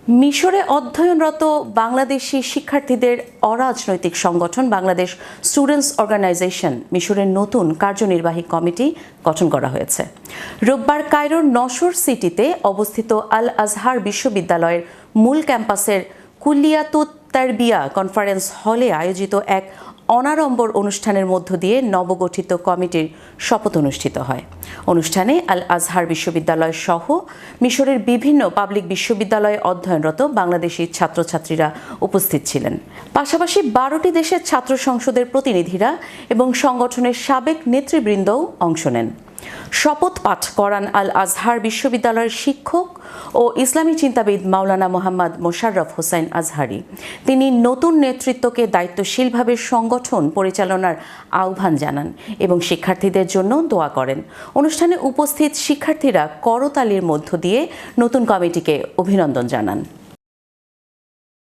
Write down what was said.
মিশরে অধ্যয়নরত বাংলাদেশি শিক্ষার্থীদের অরাজনৈতিক সংগঠন বাংলাদেশ স্টুডেন্টস অর্গানাইজেশন মিশরের নতুন কার্যনির্বাহী কমিটি গঠন করা হয়েছে। রোববার কায়রোর নশর সিটিতে অবস্থিত আল আজহার বিশ্ববিদ্যালয়ের মূল ক্যাম্পাসের কুল্লিয়াতুত তারবিয়া কনফারেন্স হলে আয়োজিত এক অনাড়ম্বর অনুষ্ঠানের মধ্য দিয়ে নবগঠিত কমিটির শপথ অনুষ্ঠিত হয়। অনুষ্ঠানে আল আজহার বিশ্ববিদ্যালয় সহ মিশরের বিভিন্ন পাবলিক বিশ্ববিদ্যালয়ে অধ্যয়নরত বাংলাদেশি ছাত্রছাত্রীরা উপস্থিত ছিলেন। পাশাপাশি 12টি দেশের ছাত্র সংসদের প্রতিনিধিরা এবং সংগঠনের সাবেক নেতৃবৃন্দও অংশ নেন। শপথ পাঠ করান আল আজহার বিশ্ববিদ্যালয়ের শিক্ষক ও ইসলামী চিন্তাবিদ মাওলানা মোহাম্মদ মোশাররফ হোসাইন আজহারি। তিনি নতুন নেতৃত্বকে দায়িত্বশীলভাবে সংগঠন পরিচালনার আহ্বান জানান এবং শিক্ষার্থীদের জন্য দোয়া করেন। অনুষ্ঠানে উপস্থিত শিক্ষার্থীরা করতালির মধ্য দিয়ে নতুন কমিটিকে অভিনন্দন জানান।